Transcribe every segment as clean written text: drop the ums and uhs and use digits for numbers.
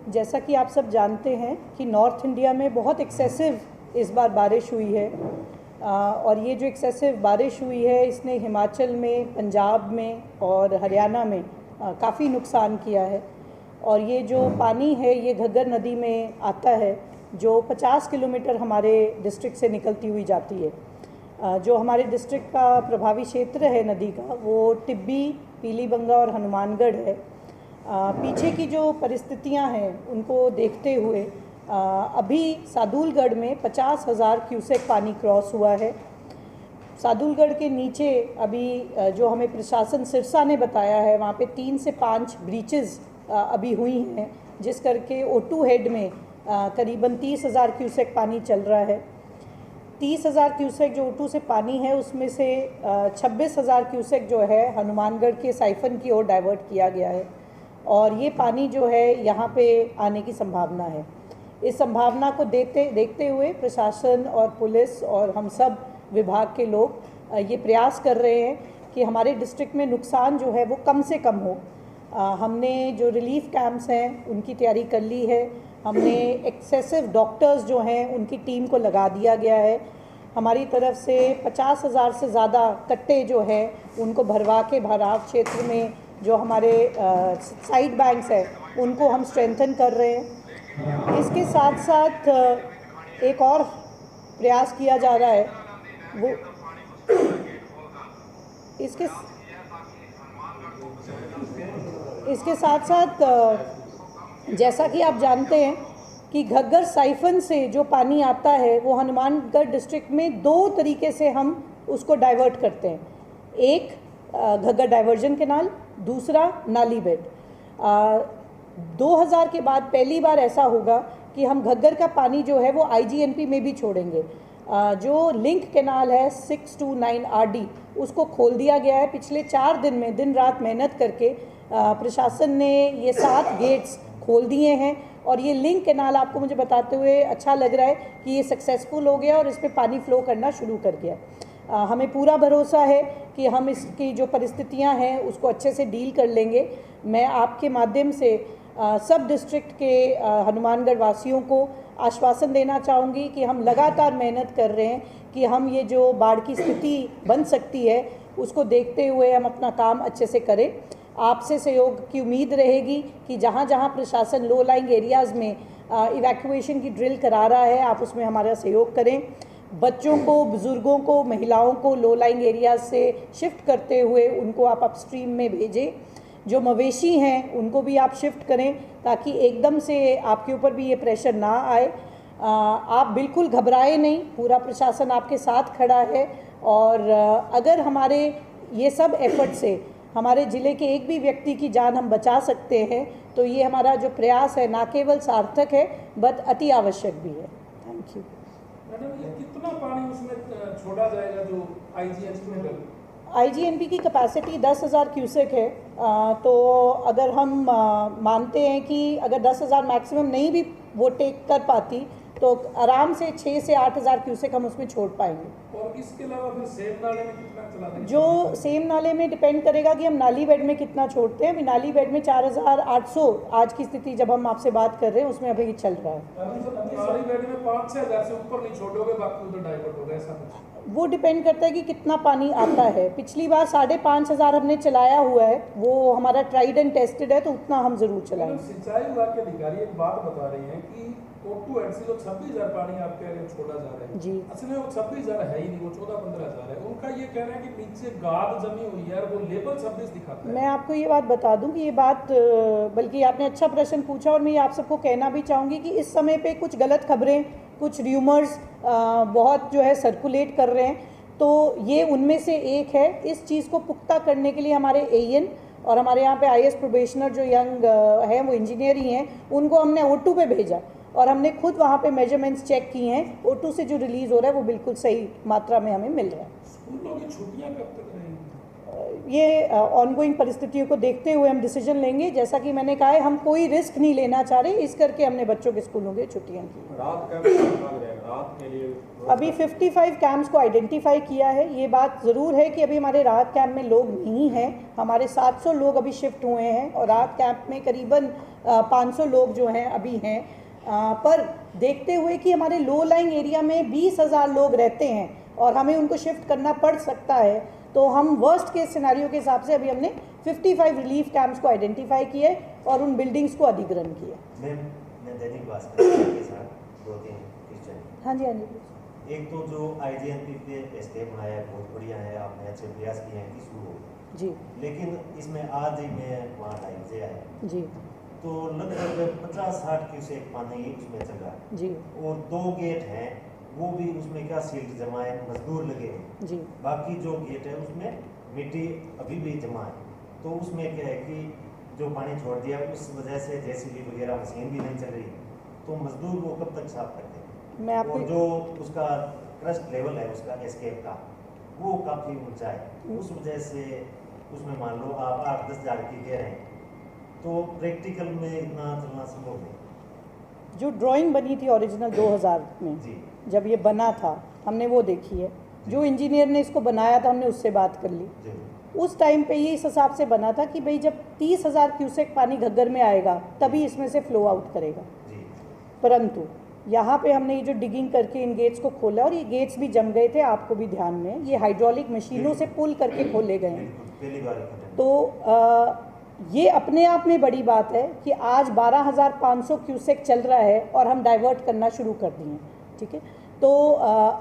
जैसा कि आप सब जानते हैं कि नॉर्थ इंडिया में बहुत एक्सेसिव इस बार बारिश हुई है और ये जो एक्सेसिव बारिश हुई है इसने हिमाचल में, पंजाब में और हरियाणा में काफ़ी नुकसान किया है। और ये जो पानी है ये घग्गर नदी में आता है जो 50 किलोमीटर हमारे डिस्ट्रिक्ट से निकलती हुई जाती है। जो हमारे डिस्ट्रिक्ट का प्रभावी क्षेत्र है नदी का वो टिब्बी, पीलीबंगा और हनुमानगढ़ है। पीछे की जो परिस्थितियां हैं उनको देखते हुए अभी सादुलगढ़ में 50,000 क्यूसेक पानी क्रॉस हुआ है। सादुलगढ़ के नीचे अभी जो हमें प्रशासन सिरसा ने बताया है वहाँ पे 3 से 5 ब्रीचेस अभी हुई हैं, जिस करके O2 हेड में करीबन 30,000 क्यूसेक पानी चल रहा है। 30,000 क्यूसेक जो O2 से पानी है उसमें से 26,000 क्यूसेक जो है हनुमानगढ़ के साइफन की ओर डाइवर्ट किया गया है और ये पानी जो है यहाँ पे आने की संभावना है। इस संभावना को देखते हुए प्रशासन और पुलिस और हम सब विभाग के लोग ये प्रयास कर रहे हैं कि हमारे डिस्ट्रिक्ट में नुकसान जो है वो कम से कम हो। हमने जो रिलीफ कैंप्स हैं उनकी तैयारी कर ली है। हमने एक्सेसिव डॉक्टर्स जो हैं उनकी टीम को लगा दिया गया है। हमारी तरफ से 50,000 से ज़्यादा कट्टे जो हैं उनको भरवा के भराव क्षेत्र में जो हमारे साइड बैंक्स हैं उनको हम स्ट्रेंथन कर रहे हैं। इसके साथ साथ एक और प्रयास किया जा रहा है वो इसके साथ साथ जैसा कि आप जानते हैं कि घग्गर साइफन से जो पानी आता है वो हनुमानगढ़ डिस्ट्रिक्ट में 2 तरीके से हम उसको डाइवर्ट करते हैं। एक घग्गर डाइवर्जन कैनाल, दूसरा नाली बेड। 2000 के बाद पहली बार ऐसा होगा कि हम घग्गर का पानी जो है वो IGNP में भी छोड़ेंगे। जो लिंक कैनाल है 629 RD उसको खोल दिया गया है। पिछले 4 दिन में दिन रात मेहनत करके प्रशासन ने ये 7 गेट्स खोल दिए हैं और ये लिंक कैनाल आपको मुझे बताते हुए अच्छा लग रहा है कि ये सक्सेसफुल हो गया और इस पर पानी फ्लो करना शुरू कर गया। हमें पूरा भरोसा है कि हम इसकी जो परिस्थितियां हैं उसको अच्छे से डील कर लेंगे। मैं आपके माध्यम से सब डिस्ट्रिक्ट के हनुमानगढ़ वासियों को आश्वासन देना चाहूँगी कि हम लगातार मेहनत कर रहे हैं कि हम ये जो बाढ़ की स्थिति बन सकती है उसको देखते हुए हम अपना काम अच्छे से करें। आपसे सहयोग की उम्मीद रहेगी कि जहाँ जहाँ प्रशासन लो लाइंग एरियाज़ में इवैक्यूएशन की ड्रिल करा रहा है आप उसमें हमारा सहयोग करें। बच्चों को, बुज़ुर्गों को, महिलाओं को लो लाइंग एरियाज से शिफ्ट करते हुए उनको आप अपस्ट्रीम में भेजें। जो मवेशी हैं उनको भी आप शिफ्ट करें ताकि एकदम से आपके ऊपर भी ये प्रेशर ना आए। आप बिल्कुल घबराए नहीं, पूरा प्रशासन आपके साथ खड़ा है और अगर हमारे ये सब एफर्ट से हमारे ज़िले के एक भी व्यक्ति की जान हम बचा सकते हैं तो ये हमारा जो प्रयास है ना केवल सार्थक है बट अति आवश्यक भी है। Thank you. मैडम, ये कितना पानी उसमें छोड़ा जाएगा जो IGNP की कैपेसिटी 10,000 क्यूसेक है। तो अगर हम मानते हैं कि अगर 10,000 मैक्सिमम नहीं भी वो टेक कर पाती तो आराम से 6 से 8,000 क्यूसेक हम उसमें छोड़ पाएंगे। और इसके अलावा फिर सेम नाले में कितना चला देंगे? जो सेम नाले में डिपेंड करेगा कि हम नाली बेड में कितना छोड़ते हैं। अभी नाली बेड में 4,800 आज की स्थिति जब हम आपसे बात कर रहे हैं उसमें अभी चल रहा है। नाली बेड में 5-6,000 से ऊपर नहीं छोड़ोगे, बाकी उधर डाइवर्ट होगा, ऐसा कुछ? वो डिपेंड करता है कि कितना पानी आता है। पिछली बार 5,500 हमने चलाया हुआ है, वो हमारा ट्राइड एंड टेस्टेड है तो उतना हम जरूर चलाएंगे। सिंचाई विभाग के अधिकारी एक बात बता रहे हैं कि O2 हेड से जो 26,000 पानी आपके एरिया में छोड़ा जा रहा है जी, असल में वो 26,000 है ही नहीं, वो 14-15,000 है। उनका ये कहना है कि नीचे गाद जमी हुई है और वो लेबल 26 दिखाता है। मैं आपको ये बात बता दूं कि ये बात बल्कि आपने अच्छा प्रश्न पूछा और मैं ये आप सबको कहना भी चाहूँगी कि इस समय पे कुछ गलत खबरें, कुछ र्यूमर्स बहुत जो है सर्कुलेट कर रहे हैं तो ये उनमें से एक है। इस चीज़ को पुख्ता करने के लिए हमारे AN और हमारे यहाँ पे IAS प्रोबेशनर जो यंग हैं वो इंजीनियर ही हैं, उनको हमने O2 पे भेजा और हमने खुद वहाँ पे मेजरमेंट्स चेक किए हैं। O2 से जो रिलीज़ हो रहा है वो बिल्कुल सही मात्रा में हमें मिल रहा है। स्कूलों की छुट्टियाँ कब तक रहेंगी? ये ऑनगोइंग परिस्थितियों को देखते हुए हम डिसीजन लेंगे। जैसा कि मैंने कहा है, हम कोई रिस्क नहीं लेना चाह रहे, इस करके हमने बच्चों के स्कूलों की छुट्टियां की। रात के लिए अभी 55 कैंप्स को आइडेंटिफाई किया है। ये बात ज़रूर है कि अभी हमारे राहत कैंप में लोग नहीं हैं। हमारे 700 लोग अभी शिफ्ट हुए हैं और राहत कैंप में करीबन 500 लोग जो हैं अभी हैं। पर देखते हुए कि हमारे लो लाइंग एरिया में 20,000 लोग रहते हैं और हमें उनको शिफ्ट करना पड़ सकता है, तो हम वर्स्ट केस सिनेरियो के हिसाब से अभी हमने 55 रिलीफ कैंप्स को आइडेंटिफाई किए और उन बिल्डिंग्स को अधिग्रहण किया। मैम, मैं दैनिक भास्कर के साथ 2-3 क्वेश्चन। हाँ जी, हाँ जी। एक तो जो IGNP पे स्टेप बनाया है बहुत बढ़िया है, आपने अच्छे प्रयास किए हैं कि शुरू हो जी। लेकिन इसमें आज ही मैं वहाँ 2:30 बजे आया जी तो लगभग 50-60 क्यूसेक पानी उसमें चल रहा है जी और 2 गेट हैं, वो भी उसमें क्या सील्ड जमा है, मजदूर लगे हैं। जी। बाकी जो गेट है उसमें मिट्टी अभी भी जमा है, तो उसमें क्या है कि जो पानी छोड़ दिया उस वजह से JCB वगैरह मशीन भी नहीं चल रही, तो मजदूर वो कब तक साफ करते हैं। मैं आपको और जो उसका क्रस्ट लेवल है उसका एस्केप का वो काफ़ी ऊंचा है, उस वजह से उसमें मान लो आप 8-10 हज़ार की कह रहे हैं, तो प्रैक्टिकल में इतना चलना संभव नहीं। जो ड्राइंग बनी थी ओरिजिनल 2000 में जी जब ये बना था, हमने वो देखी है। जो इंजीनियर ने इसको बनाया था हमने उससे बात कर ली। जी उस टाइम पे ये इस हिसाब से बना था कि भाई जब 30,000 क्यूसेक पानी घग्गर में आएगा तभी इसमें से फ्लो आउट करेगा। जी परंतु यहाँ पे हमने ये जो डिगिंग करके इन गेट्स को खोला और ये गेट्स भी जम गए थे, आपको भी ध्यान में, ये हाइड्रोलिक मशीनों से पुल करके खोले गए हैं। पहली बार घटना। तो ये अपने आप में बड़ी बात है कि आज 12,500 क्यूसेक चल रहा है और हम डाइवर्ट करना शुरू कर दिए। ठीक है, तो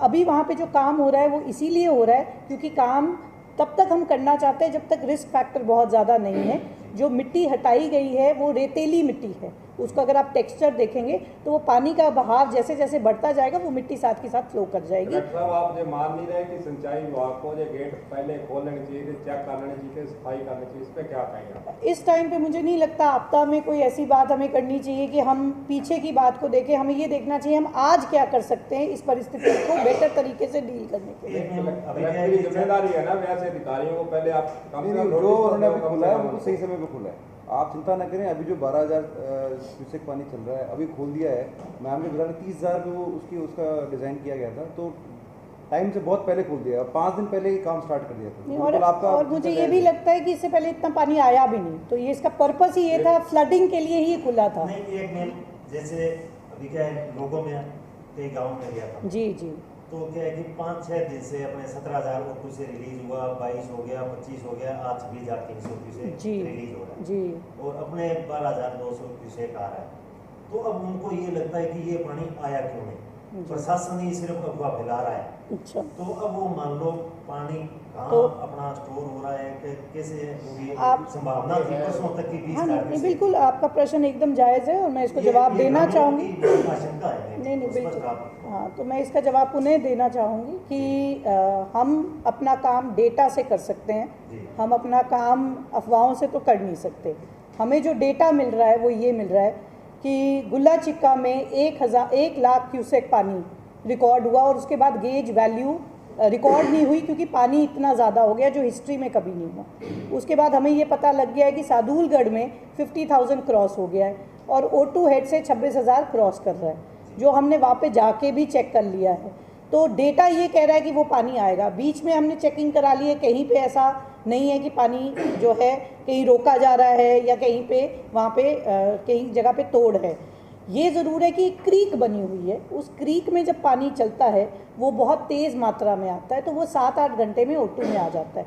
अभी वहाँ पे जो काम हो रहा है वो इसीलिए हो रहा है क्योंकि काम तब तक हम करना चाहते हैं जब तक रिस्क फैक्टर बहुत ज़्यादा नहीं है। जो मिट्टी हटाई गई है वो रेतीली मिट्टी है, उसका अगर आप टेक्सचर देखेंगे तो वो पानी का बहाव जैसे जैसे बढ़ता जाएगा वो मिट्टी साथ के साथ फ्लो कर जाएगी। साहब, आप ये मान नहीं रहे कि सिंचाई विभाग को ये गेट पहले खोल लेनी चाहिए, चेक कर लेनी चाहिए, सफाई करनी चाहिए, इस पर क्या कहेंगे? इस टाइम पे मुझे नहीं लगता आपदा में कोई ऐसी बात हमें करनी चाहिए कि हम पीछे की बात को देखें। हमें ये देखना चाहिए हम आज क्या कर सकते हैं इस परिस्थिति को बेटर तरीके से डील करने के लिए। कलेक्टर की जिम्मेदारी है ना वैसे अधिकारियों को पहले आप जो उन्होंने अभी खोला है वो सही समय पे खोला है, आप चिंता न करें। अभी जो 12,000 क्यूसेक पानी चल रहा है अभी खोल दिया है। मैम ने बताया 30,000 पे वो उसका डिज़ाइन किया गया था, तो टाइम से बहुत पहले खोल दिया, 5 दिन पहले ही काम स्टार्ट कर दिया था। और मुझे ये भी लगता है कि इससे पहले इतना पानी आया भी नहीं, तो ये इसका पर्पस ही ये था, फ्लडिंग के लिए ही खुला था। नहीं, एक मैम जैसे अभी क्या है, लोगों में कई गाँव में गया था जी जी, तो क्या है कि 5-6 दिन से अपने 17,000 को कुछ से रिलीज हुआ, 22 हो गया, 25 हो गया, आज 26,300 से जी रिलीज हो रहा है जी, और अपने 12,200 से आ रहा है। तो अब उनको ये लगता है कि ये पानी आया क्यों नहीं, प्रशासन ही सिर्फ अफवाह फैला रहा है। अच्छा, तो अब वो मान लो पानी कहाँ तो अपना स्टोर हो रहा है, कैसे होगी, आप संभावना थी परसों तक की 20 हाँ हज़ार नहीं, बिल्कुल आपका प्रश्न एकदम जायज़ है और मैं इसको जवाब देना चाहूँगी। आशंका है नहीं नहीं, उस पर बिल्कुल आप- हाँ, तो मैं इसका जवाब पुनः देना चाहूँगी कि हम अपना काम डेटा से कर सकते हैं, जी। हम अपना काम अफवाहों से तो कर नहीं सकते। हमें जो डेटा मिल रहा है वो ये मिल रहा है कि गुल्ला चिक्का में 1 लाख क्यूसेक पानी रिकॉर्ड हुआ और उसके बाद गेज वैल्यू रिकॉर्ड नहीं हुई क्योंकि पानी इतना ज़्यादा हो गया जो हिस्ट्री में कभी नहीं हुआ। उसके बाद हमें ये पता लग गया है कि सादुलगढ़ में 50,000 क्रॉस हो गया है और O2 हेड से 26,000 क्रॉस कर रहा है, जो हमने वहाँ पे जाके भी चेक कर लिया है। तो डेटा ये कह रहा है कि वो पानी आएगा। बीच में हमने चेकिंग करा ली है, कहीं पे ऐसा नहीं है कि पानी जो है कहीं रोका जा रहा है या कहीं पे वहाँ पे कहीं जगह पे तोड़ है। ये ज़रूर है कि क्रीक बनी हुई है, उस क्रीक में जब पानी चलता है वो बहुत तेज़ मात्रा में आता है, तो वो 7-8 घंटे में O2 में आ जाता है।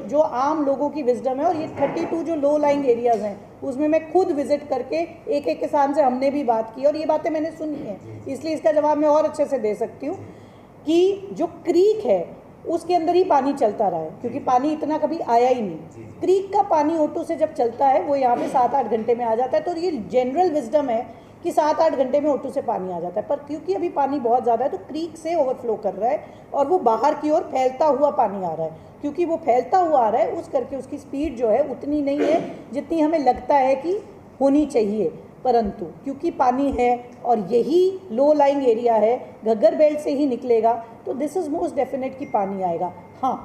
जो आम लोगों की विजडम है, और ये 32 जो लो लाइंग एरियाज़ हैं उसमें मैं खुद विजिट करके एक एक किसान से हमने भी बात की और ये बातें मैंने सुनी हैं, इसलिए इसका जवाब मैं और अच्छे से दे सकती हूँ कि जो क्रीक है उसके अंदर ही पानी चलता रहा है क्योंकि पानी इतना कभी आया ही नहीं। क्रीक का पानी O2 से जब चलता है वो यहाँ पे 7-8 घंटे में आ जाता है, तो ये जनरल विजडम है कि 7-8 घंटे में O2 से पानी आ जाता है। पर क्योंकि अभी पानी बहुत ज़्यादा है तो क्रीक से ओवरफ्लो कर रहा है और वो बाहर की ओर फैलता हुआ पानी आ रहा है। क्योंकि वो फैलता हुआ आ रहा है उस करके उसकी स्पीड जो है उतनी नहीं है जितनी हमें लगता है कि होनी चाहिए, परंतु क्योंकि पानी है और यही लो लाइंग एरिया है, घग्गर बेल्ट से ही निकलेगा, तो दिस इज़ मोस्ट डेफिनेट कि पानी आएगा। हाँ,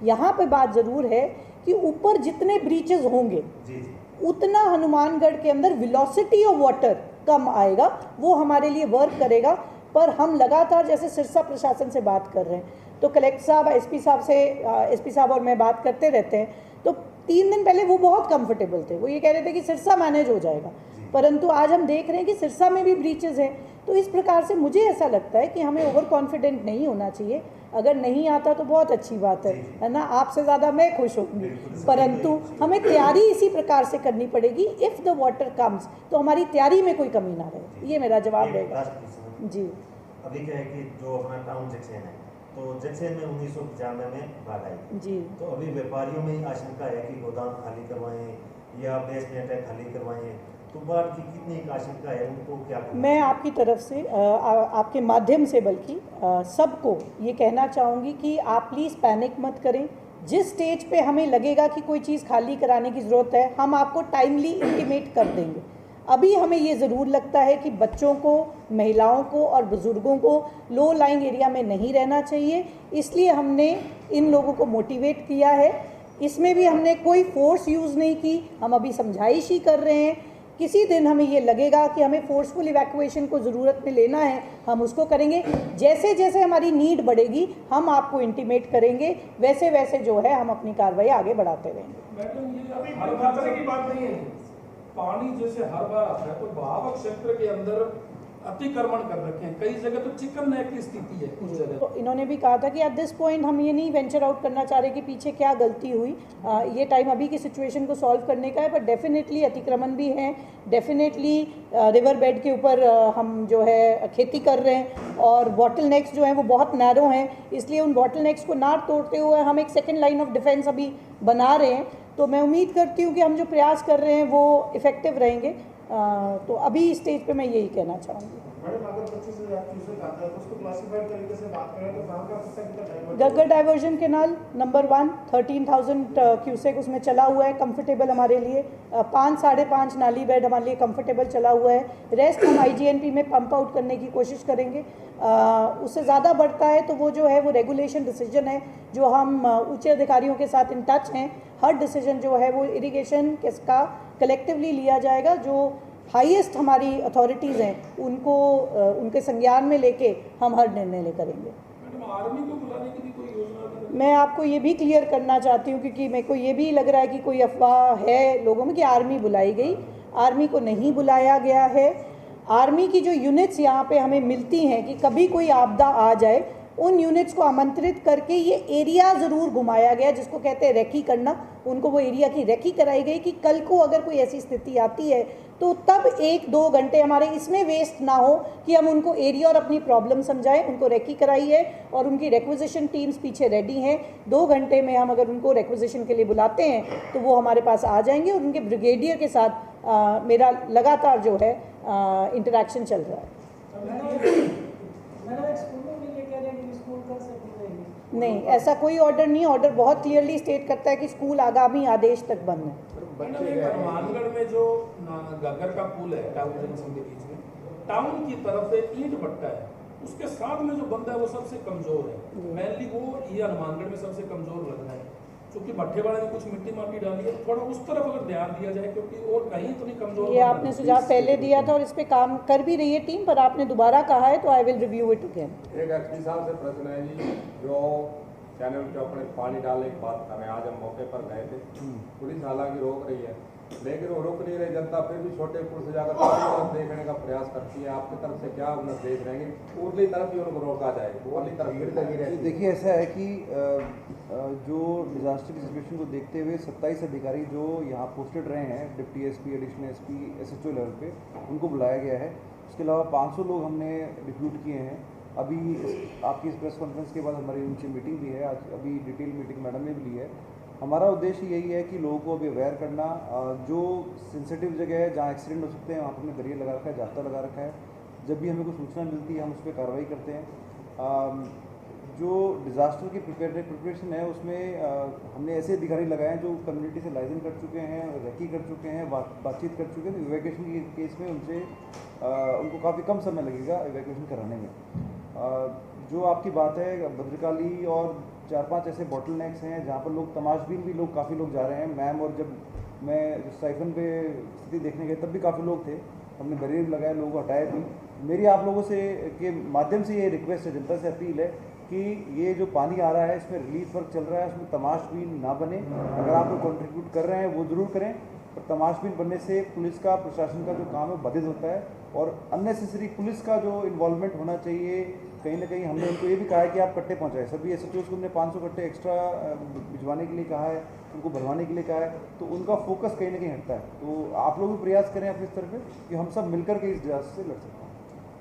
यहाँ पे बात ज़रूर है कि ऊपर जितने ब्रीचेस होंगे जी जी उतना हनुमानगढ़ के अंदर वेलोसिटी ऑफ वाटर कम आएगा, वो हमारे लिए वर्क करेगा। पर हम लगातार जैसे सिरसा प्रशासन से बात कर रहे हैं, तो कलेक्टर साहब, एसपी साहब और मैं बात करते रहते हैं, तो 3 दिन पहले वो बहुत कंफर्टेबल थे, वो ये कह रहे थे कि सिरसा मैनेज हो जाएगा, परंतु आज हम देख रहे हैं कि सिरसा में भी ब्रीचेस हैं। तो इस प्रकार से मुझे ऐसा लगता है कि हमें ओवर कॉन्फिडेंट नहीं होना चाहिए। अगर नहीं आता तो बहुत अच्छी बात है ना, आपसे ज़्यादा मैं खुश होंगी, परंतु हमें तैयारी इसी प्रकार से करनी पड़ेगी। इफ़ द वाटर कम्स तो हमारी तैयारी में कोई कमी ना रहे, ये मेरा जवाब रहेगा। जी, अभी क्या है कि जो अपना टाउन जंक्शन है, तो जंक्शन में 1995 में बाढ़ आई जी, तो अभी व्यापारियों में आशंका है कि गोदाम खाली करवाएं या बेसमेंट है खाली करवाएं, तो बाढ़ की कितनी आशंका है, उनको क्या करना मैं आपकी तरफ से आपके माध्यम से बल्कि सबको ये कहना चाहूँगी कि आप प्लीज़ पैनिक मत करें। जिस स्टेज पे हमें लगेगा कि कोई चीज़ खाली कराने की ज़रूरत है, हम आपको टाइमली इंटीमेट कर देंगे। अभी हमें ये ज़रूर लगता है कि बच्चों को, महिलाओं को और बुज़ुर्गों को लो लाइंग एरिया में नहीं रहना चाहिए, इसलिए हमने इन लोगों को मोटिवेट किया है। इसमें भी हमने कोई फोर्स यूज़ नहीं की, हम अभी समझाइश ही कर रहे हैं। किसी दिन हमें ये लगेगा कि हमें फोर्सफुल इवैक्यूएशन को ज़रूरत में लेना है, हम उसको करेंगे। जैसे जैसे हमारी नीड बढ़ेगी हम आपको इंटीमेट करेंगे, वैसे वैसे जो है हम अपनी कार्रवाई आगे बढ़ाते रहेंगे। मैडम, ये हर बार की बात नहीं है, पानी जैसे हर बार आता है, तो भावक क्षेत्र के अंदर अतिक्रमण कर रखे हैं, कई जगह तो चिकन नेक की स्थिति है कुछ जगह। तो इन्होंने भी कहा था कि एट दिस पॉइंट हम ये नहीं वेंचर आउट करना चाह रहे कि पीछे क्या गलती हुई, ये टाइम अभी की सिचुएशन को सॉल्व करने का है, पर डेफिनेटली अतिक्रमण भी हैं, डेफिनेटली रिवर बेड के ऊपर हम जो है खेती कर रहे हैं, और बॉटल नेक्स जो हैं वो बहुत नैरो हैं, इसलिए उन बॉटल नेक्स को ना तोड़ते हुए हम एक सेकेंड लाइन ऑफ डिफेंस अभी बना रहे हैं। तो मैं उम्मीद करती हूँ कि हम जो प्रयास कर रहे हैं वो इफ़ेक्टिव रहेंगे। तो अभी इस स्टेज पे मैं यही कहना चाहूँगी। मैडम, अगर 25,000 क्यूसेक आता है तो उसको क्लासिफाइड तरीके से बात करें तो कहाँ का कितना गग्गर डाइवर्जन केनाल नंबर 1 13,000 क्यूसेक उसमें चला हुआ है, कंफर्टेबल हमारे लिए। 5 साढ़े 5 नाली बेड हमारे लिए कंफर्टेबल चला हुआ है। रेस्ट हम IGNP में पंप आउट करने की कोशिश करेंगे। उससे ज़्यादा बढ़ता है तो वो जो है वो रेगुलेशन डिसीजन है, जो हम उच्च अधिकारियों के साथ इन टच हैं। हर डिसीजन जो है वो इरिगेशन का कलेक्टिवली लिया जाएगा। जो हाईएस्ट हमारी अथॉरिटीज़ हैं उनको उनके संज्ञान में लेके हम हर निर्णय ले करेंगे। मैडम, आर्मी को बुलाने की भी कोई योजना अभी मैं आपको ये भी क्लियर करना चाहती हूँ, क्योंकि मेरे को ये भी लग रहा है कि कोई अफवाह है लोगों में कि आर्मी बुलाई गई। आर्मी को नहीं बुलाया गया है। आर्मी की जो यूनिट्स यहाँ पे हमें मिलती हैं कि कभी कोई आपदा आ जाए, उन यूनिट्स को आमंत्रित करके ये एरिया ज़रूर घुमाया गया, जिसको कहते हैं रेकी करना। उनको वो एरिया की रेकी कराई गई कि कल को अगर कोई ऐसी स्थिति आती है तो तब 1-2 घंटे हमारे इसमें वेस्ट ना हो कि हम उनको एरिया और अपनी प्रॉब्लम समझाएं। उनको रेकी कराई है और उनकी रिक्विजिशन टीम्स पीछे रेडी हैं। 2 घंटे में हम अगर उनको रिक्विजिशन के लिए बुलाते हैं तो वो हमारे पास आ जाएंगे, और उनके ब्रिगेडियर के साथ मेरा लगातार जो है इंटरेक्शन चल रहा है। नहीं, ऐसा कोई ऑर्डर नहीं। ऑर्डर बहुत क्लियरली स्टेट करता है कि स्कूल आगामी आदेश तक बंद है। हनुमानगढ़ में जो गग्गर का पुल है टाउन जंक्शन के बीच में, टाउन की तरफ एक ईंट भट्टा है, उसके साथ में जो बंदा है वो सबसे कमजोर है। मेनली वो ये हनुमानगढ़ में सबसे कमजोर लग रहा है, क्योंकि भट्टे वाले ने कुछ मिट्टी माटी डाली है। थोड़ा उस तरफ अगर ध्यान दिया जाए, क्योंकि और कहीं तो नहीं कमजोर। ये आपने सुझाव पहले दिया था और इस पे काम कर भी रही है टीम, पर आपने दोबारा कहा है तो I will review it again. एक एसपी साहब से प्रश्न है जी, जो चैनल के ऊपर पानी डालने की बात कर रहे हैं, आज हम मौके पर गए थे, पुलिस हालांकि रोक रही है, लेकिन वो रुक नहीं रही जनता, फिर भी छोटे पुल से जाकर तरफ देखने का प्रयास करती है। आपकी तरफ से क्या निर्देश रहेंगे? उर्ली तरफ ही उनको रोका जाए, उर्ली तरफ लगी रहती। देखिए, ऐसा है कि जो डिज़ास्टर की सिचुएशन को देखते हुए 27 अधिकारी जो यहाँ पोस्टेड रहे हैं, deputy SP, additional SP, SHO level पे, उनको बुलाया गया है। उसके अलावा 500 लोग हमने रिक्रूट किए हैं। अभी आपकी इस प्रेस कॉन्फ्रेंस के बाद हमारी उनसे मीटिंग भी है, आज अभी डिटेल मीटिंग मैडम ने भी ली है। हमारा उद्देश्य यही है कि लोगों को अभी अवेयर करना, जो सेंसिटिव जगह है जहाँ एक्सीडेंट हो सकते हैं वहाँ पर हमने बैरियर लगा रखा है, जाता लगा रखा है। जब भी हमें कोई सूचना मिलती है हम उस पर कार्रवाई करते हैं। जो डिज़ास्टर की प्रिपरेशन है उसमें हमने ऐसे अधिकारी लगाए हैं जो कम्युनिटी से लाइजन कर चुके हैं, रेकी कर चुके हैं, बातचीत कर चुके हैं। इवैक्यूएशन के केस में उनसे उनको काफ़ी कम समय लगेगा इवैक्यूएशन कराने में। जो आपकी बात है भद्रकाली और 4-5 ऐसे बॉटल नेक्स हैं जहाँ पर लोग तमाशबीन भी लोग काफ़ी लोग जा रहे हैं। मैम और जब मैं साइफन पे स्थिति देखने गए तब भी काफ़ी लोग थे, हमने बैरियर लगाया, लोगों को हटाया भी। मेरी आप लोगों से के माध्यम से ये रिक्वेस्ट है, जनता से अपील है कि ये जो पानी आ रहा है इसमें रिलीफ वर्क चल रहा है, उसमें तमाशबीन ना बने। अगर आप लोग कंट्रीब्यूट कर रहे हैं वो ज़रूर करें, पर तमाशबीन बनने से पुलिस का, प्रशासन का जो काम है बाधित होता है और अननेसेसरी पुलिस का जो इन्वॉल्वमेंट होना चाहिए। कहीं ना कहीं हमने उनको ये भी कहा है कि आप कट्टे पहुंचाएं, सभी SHOs को हमने 500 कट्टे एक्स्ट्रा भिजवाने के लिए कहा है, उनको भरवाने के लिए कहा है, तो उनका फोकस कहीं ना कहीं हटता है। तो आप लोग भी प्रयास करें अपनी स्तर पे कि हम सब मिलकर के इस डिजास्टर से लड़ सकते हैं।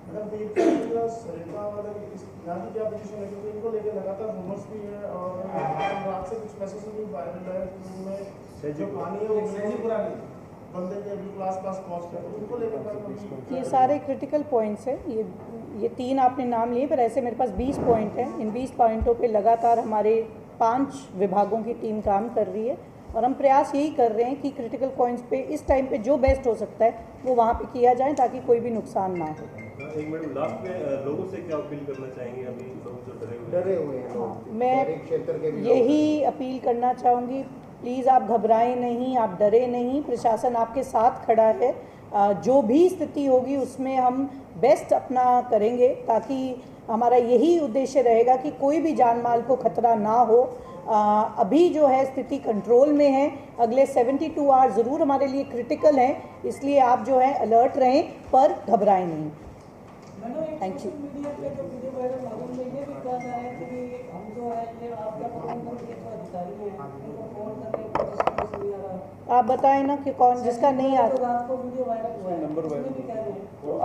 गांधी की एप्लीकेशन है क्योंकि इनको लेकर लगातार rumors भी है और रात से कुछ मैसेज भी वायरल है कि उनमें जो पानी है वो बंदे के बिल्कुल आसपास पहुंच गया, तो उनको लेकर ये सारे क्रिटिकल पॉइंट्स हैं। ये 3 आपने नाम लिए, पर ऐसे मेरे पास 20 पॉइंट हैं। इन 20 पॉइंटों पे लगातार हमारे 5 विभागों की टीम काम कर रही है और हम प्रयास यही कर रहे हैं कि क्रिटिकल पॉइंट्स पे इस टाइम पे जो बेस्ट हो सकता है वो वहाँ पे किया जाए ताकि कोई भी नुकसान ना हो। एक मिनट लास्ट में लोगों से क्या अपील करना चाहेंगे? अभी लोग जो डरे हुए हैं लोग, मैं यही अपील करना चाहूँगी, प्लीज़ आप घबराएं नहीं, आप डरे नहीं, प्रशासन आपके साथ खड़ा है। जो भी स्थिति होगी उसमें हम बेस्ट अपना करेंगे ताकि हमारा यही उद्देश्य रहेगा कि कोई भी जान माल को खतरा ना हो। अभी जो है स्थिति कंट्रोल में है, अगले 72 आवर ज़रूर हमारे लिए क्रिटिकल हैं, इसलिए आप जो है अलर्ट रहें पर घबराएं नहीं। Thank you. मीडिया पे जो वीडियो वायरल मालूम में ये भी कहा जा रहा है कि हम जो है ये आपका फोन करके जो अधिकारी हैं उनको फोन करके आप बताएं ना कि कौन जिसका नहीं आता। तो रात को वीडियो वायरल हुआ है, नंबर उसमें वायरल भी कह रहे हैं तो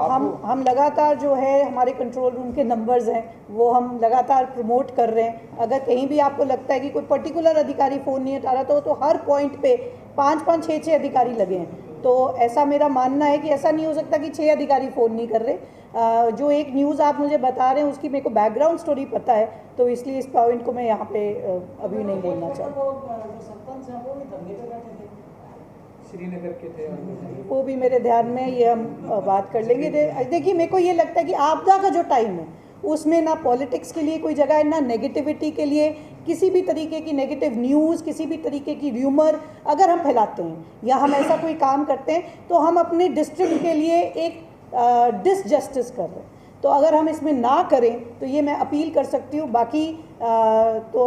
हम लगातार जो है हमारे कंट्रोल रूम के नंबर्स हैं वो हम लगातार प्रमोट कर रहे हैं। अगर कहीं भी आपको लगता है कि कोई पर्टिकुलर अधिकारी फ़ोन नहीं उठा रहा तो हर पॉइंट पे 5-5, 6-6 अधिकारी लगे हैं। तो ऐसा मेरा मानना है कि ऐसा नहीं हो सकता कि 6 अधिकारी फ़ोन नहीं कर रहे। जो एक न्यूज़ आप मुझे बता रहे हैं उसकी मेरे को बैकग्राउंड स्टोरी पता है, तो इसलिए इस पॉइंट को मैं यहाँ पे अभी नहीं बोलना चाहता। वो जो सरपंच है वो भी धरने पे बैठे थे, श्रीनगर के थे। वो भी मेरे ध्यान में, ये हम बात कर लेंगे। देखिए मेरे को ये लगता है कि आपदा का जो टाइम है उसमें ना पॉलिटिक्स के लिए कोई जगह है, ना नेगेटिविटी के लिए। किसी भी तरीके की नेगेटिव न्यूज़, किसी भी तरीके की र्यूमर अगर हम फैलाते हैं या हम ऐसा कोई काम करते हैं तो हम अपने डिस्ट्रिक्ट के लिए एक डिसजस्टिस कर रहे हैं। तो अगर हम इसमें ना करें तो ये मैं अपील कर सकती हूँ। बाकी तो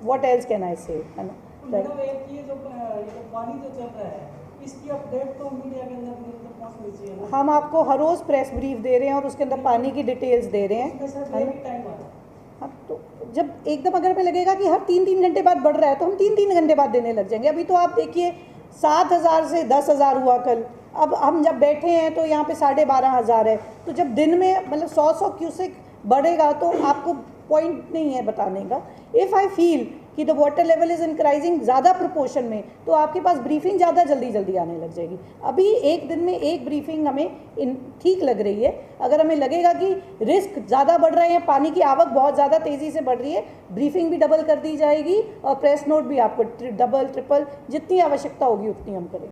व्हाट एल्स कैन आई से, है ना। मतलब एक ये जो पानी जो चल रहा है इसकी अपडेट तो मीडिया के अंदर पहुंचनी चाहिए ना। हम आपको हर रोज़ प्रेस ब्रीफ दे रहे हैं और उसके अंदर पानी की डिटेल्स दे रहे हैं, है ना। टाइम आ रहा है। हाँ, तो जब एकदम अगर हमें लगेगा कि हर 3-3 घंटे बाद बढ़ रहा है तो हम 3-3 घंटे बाद देने लग जाएंगे। अभी तो आप देखिए 7,000 से 10,000 हुआ कल, अब हम जब बैठे हैं तो यहाँ पे 12,500 है। तो जब दिन में मतलब 100 क्यूसेक बढ़ेगा तो आपको पॉइंट नहीं है बताने का। इफ़ आई फील कि द वाटर लेवल इज़ इंक्राइजिंग ज़्यादा प्रोपोर्शन में तो आपके पास ब्रीफिंग ज़्यादा जल्दी आने लग जाएगी। अभी एक दिन में एक ब्रीफिंग हमें ठीक लग रही है। अगर हमें लगेगा कि रिस्क ज़्यादा बढ़ रहा है या पानी की आवक बहुत ज़्यादा तेज़ी से बढ़ रही है, ब्रीफिंग भी डबल कर दी जाएगी और प्रेस नोट भी आपको डबल ट्रिपल जितनी आवश्यकता होगी उतनी हम करेंगे।